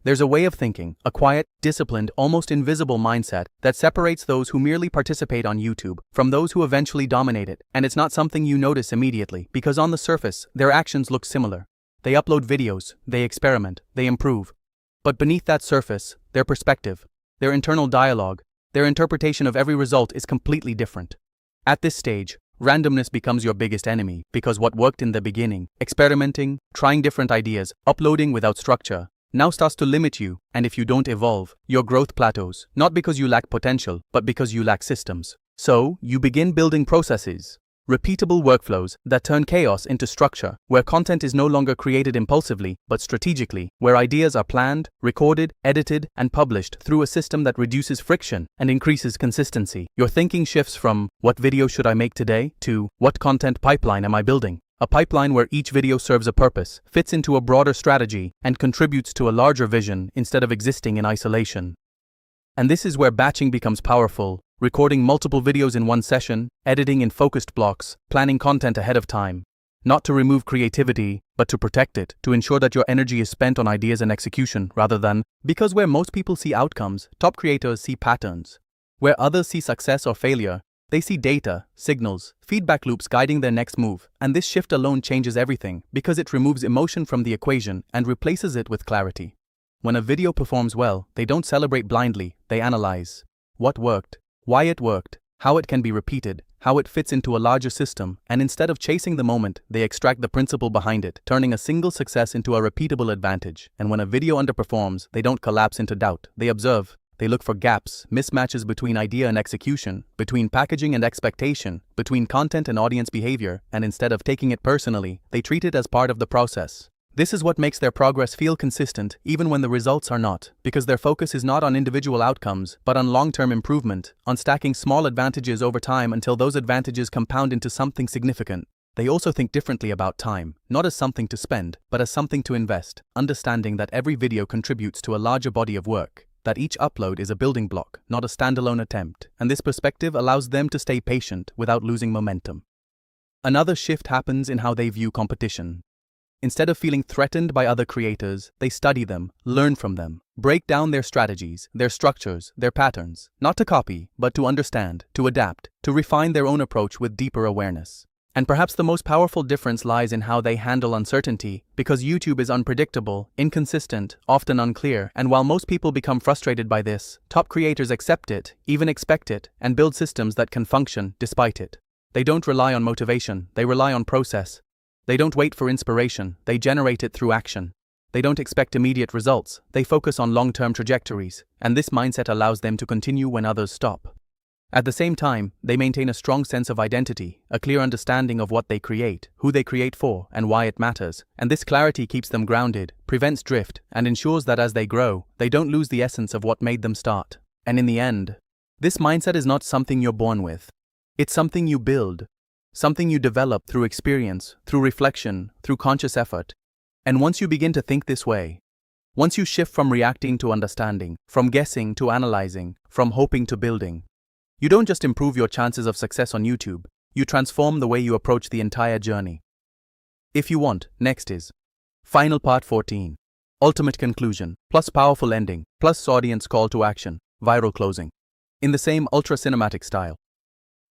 There's a way of thinking, a quiet, disciplined, almost invisible mindset that separates those who merely participate on YouTube from those who eventually dominate it, and it's not something you notice immediately because on the surface, their actions look similar. They upload videos, they experiment, they improve. But beneath that surface, their perspective, their internal dialogue, their interpretation of every result is completely different. At this stage, randomness becomes your biggest enemy because what worked in the beginning, experimenting, trying different ideas, uploading without structure, now starts to limit you, and if you don't evolve, your growth plateaus, not because you lack potential, but because you lack systems. So, you begin building processes, repeatable workflows that turn chaos into structure, where content is no longer created impulsively, but strategically, where ideas are planned, recorded, edited, and published through a system that reduces friction and increases consistency. Your thinking shifts from, what video should I make today, to, what content pipeline am I building? A pipeline where each video serves a purpose, fits into a broader strategy, and contributes to a larger vision instead of existing in isolation. And this is where batching becomes powerful, recording multiple videos in one session, editing in focused blocks, planning content ahead of time. Not to remove creativity, but to protect it, to ensure that your energy is spent on ideas and execution rather than, because where most people see outcomes, top creators see patterns. Where others see success or failure, they see data, signals, feedback loops guiding their next move, and this shift alone changes everything because it removes emotion from the equation and replaces it with clarity. When a video performs well, they don't celebrate blindly, they analyze what worked, why it worked, how it can be repeated, how it fits into a larger system, and instead of chasing the moment, they extract the principle behind it, turning a single success into a repeatable advantage. And when a video underperforms, they don't collapse into doubt, they observe. They look for gaps, mismatches between idea and execution, between packaging and expectation, between content and audience behavior, and instead of taking it personally, they treat it as part of the process. This is what makes their progress feel consistent even when the results are not, because their focus is not on individual outcomes, but on long-term improvement, on stacking small advantages over time until those advantages compound into something significant. They also think differently about time, not as something to spend, but as something to invest, understanding that every video contributes to a larger body of work. That each upload is a building block, not a standalone attempt, and this perspective allows them to stay patient without losing momentum. Another shift happens in how they view competition. Instead of feeling threatened by other creators, they study them, learn from them, break down their strategies, their structures, their patterns, not to copy, but to understand, to adapt, to refine their own approach with deeper awareness. And perhaps the most powerful difference lies in how they handle uncertainty, because YouTube is unpredictable, inconsistent, often unclear, and while most people become frustrated by this, top creators accept it, even expect it, and build systems that can function despite it. They don't rely on motivation, they rely on process. They don't wait for inspiration, they generate it through action. They don't expect immediate results, they focus on long-term trajectories, and this mindset allows them to continue when others stop. At the same time, they maintain a strong sense of identity, a clear understanding of what they create, who they create for, and why it matters, and this clarity keeps them grounded, prevents drift, and ensures that as they grow, they don't lose the essence of what made them start. And in the end, this mindset is not something you're born with. It's something you build, something you develop through experience, through reflection, through conscious effort. And once you begin to think this way, once you shift from reacting to understanding, from guessing to analyzing, from hoping to building, you don't just improve your chances of success on YouTube, you transform the way you approach the entire journey. If you want, next is Final Part 14. Ultimate conclusion, plus powerful ending, plus audience call to action, viral closing. In the same ultra-cinematic style.